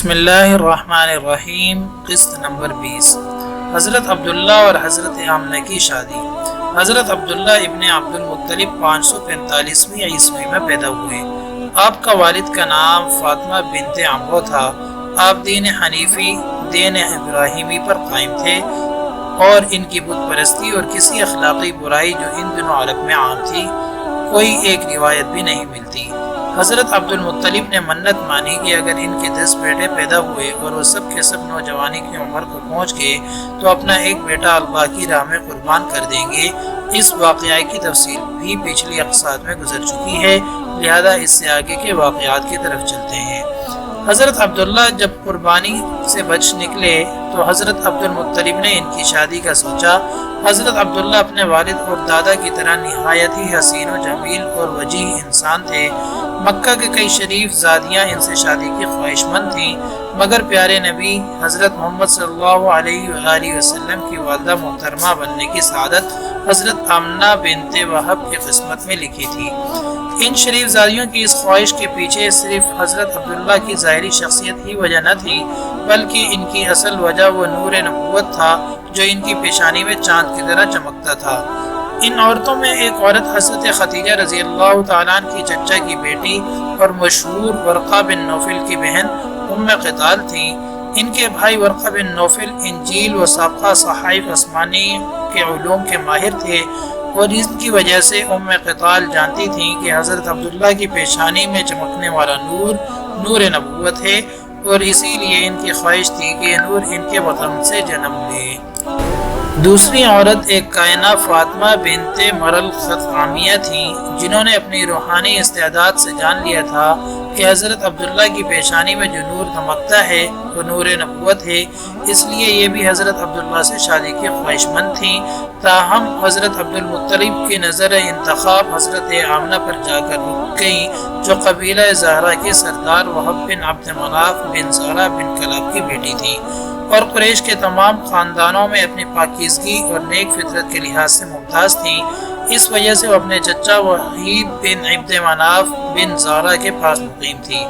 بسم اللہ الرحمن الرحیم۔ قسط نمبر 20۔ حضرت عبداللہ اور حضرت آمنہ کی شادی۔ حضرت عبداللہ ابن عبد المطلب 545 عیسوی میں پیدا ہوئے۔ آپ کا والد کا نام فاطمہ بنت عمرو تھا۔ آپ دین حنیفی، دین ابراہیمی پر قائم تھے اور ان کی بت پرستی اور کسی اخلاقی برائی جو ان دنوں عرب میں عام تھی کوئی ایک روایت بھی نہیں ملتی۔ حضرت عبد المطلب نے منت مانی کہ اگر ان کے 10 بیٹے پیدا ہوئے اور وہ سب کے سب نوجوانی کی عمر کو پہنچ گئے تو اپنا ایک بیٹا اللہ کی راہ میں قربان کر دیں گے۔ اس واقعہ کی تفصیل بھی پچھلی اقساط میں گزر چکی ہے، لہذا اس سے آگے کے واقعات کی طرف چلتے ہیں۔ حضرت عبداللہ جب قربانی سے بچ نکلے تو حضرت عبد المطلب نے ان کی شادی کا سوچا۔ حضرت عبداللہ اپنے والد اور دادا کی طرح نہایت ہی حسین و جمیل اور وجیح انسان تھے۔ مکہ کے کئی شریف زادیاں ان سے شادی کی خواہش مند تھیں، مگر پیارے نبی حضرت محمد صلی اللہ علیہ وآلہ وسلم کی والدہ محترمہ بننے کی سعادت حضرت آمنہ بنت وہب کی قسمت میں لکھی تھی۔ ان شریف زادیوں کی اس خواہش کے پیچھے صرف حضرت عبداللہ کی ظاہری شخصیت ہی وجہ نہ تھی، بلکہ ان کی اصل وجہ وہ نور نبوت تھا جو ان کی پیشانی میں چاند کی طرح چمکتا تھا۔ ان عورتوں میں ایک عورت حضرت خدیجہ رضی اللہ تعالیٰ عنہ کی چچا کی بیٹی اور مشہور ورقہ بن نوفل کی بہن ام قتال تھیں۔ ان کے بھائی ورقہ بن نوفل انجیل و سابقہ صحائف آسمانی کے علوم کے ماہر تھے اور اس کی وجہ سے ام قتال جانتی تھیں کہ حضرت عبداللہ کی پیشانی میں چمکنے والا نور نبوت ہے اور اسی لیے ان کی خواہش تھی کہ یہ نور ان کے وطن سے جنم لے۔ دوسری عورت ایک کائنہ فاطمہ بنت مرل خطعامیہ تھیں، جنہوں نے اپنی روحانی استعداد سے جان لیا تھا کہ حضرت عبداللہ کی پیشانی میں جو نور دمکتا ہے وہ نور نبوت ہے، اس لیے یہ بھی حضرت عبداللہ سے شادی کی خواہش مند تھیں۔ تاہم حضرت عبد المطلب کی نظر انتخاب حضرت آمنہ پر جا کر رک گئیں، جو قبیلہ زہرہ کے سردار وہب بن عبد مناف بن زہرہ بن کلاب کی بیٹی تھی اور قریش کے تمام خاندانوں میں اپنی پاکیزگی اور نیک فطرت کے لحاظ سے ممتاز تھیں۔ اس وجہ سے وہ اپنے چچا وہیب بن عبد مناف بن زہرہ کے پاس مقیم تھی۔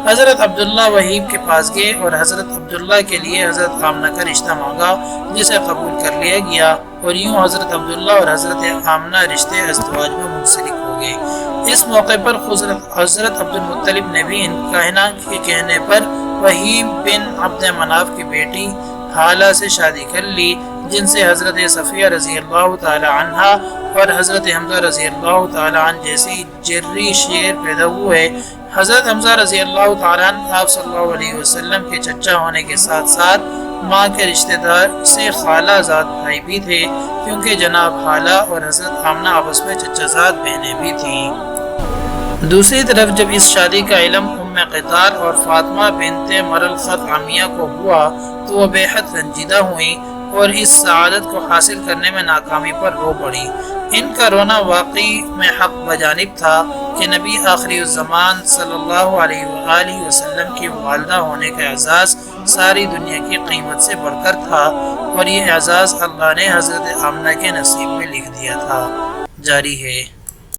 حضرت عبداللہ وہیب کے پاس گئے اور حضرت عبداللہ کے لیے حضرت آمنہ کا رشتہ مانگا، جسے قبول کر لیا گیا اور یوں حضرت عبداللہ اور حضرت آمنہ رشتے ازدواج میں منسلک ہو گئے۔ اس موقع پر حضرت عبد المطلب نے بھی ان کائنہ کے کہنے پر وہیب بن عبد مناف کی بیٹی حالہ سے شادی کر لی، جن سے حضرت صفیہ رضی اللہ تعالی عنہ اور حضرت حمزہ رضی اللہ تعالی عنہ جیسی جری شیر پیدا ہوئے۔ حضرت حمزہ رضی اللہ تعالی عنہ آپ صلی اللہ علیہ وسلم کے چچا ہونے کے ساتھ ساتھ ماں کے رشتہ دار سے خالہ زاد بھائی بھی تھے، کیونکہ جناب حالہ اور حضرت آمنہ آپس میں چچا زاد بہنیں بھی تھیں۔ دوسری طرف جب اس شادی کا علم ام قتال اور فاطمہ بنت مرل خطعامیہ کو ہوا تو وہ بے حد رنجیدہ ہوئیں اور اس سعادت کو حاصل کرنے میں ناکامی پر رو پڑی۔ ان کا رونا واقعی میں حق بجانب تھا کہ نبی آخری الزمان صلی اللہ علیہ وآلہ وسلم کی والدہ ہونے کا اعزاز ساری دنیا کی قیمت سے بڑھ کر تھا اور یہ اعزاز اللہ نے حضرت آمنہ کے نصیب میں لکھ دیا تھا۔ جاری ہے۔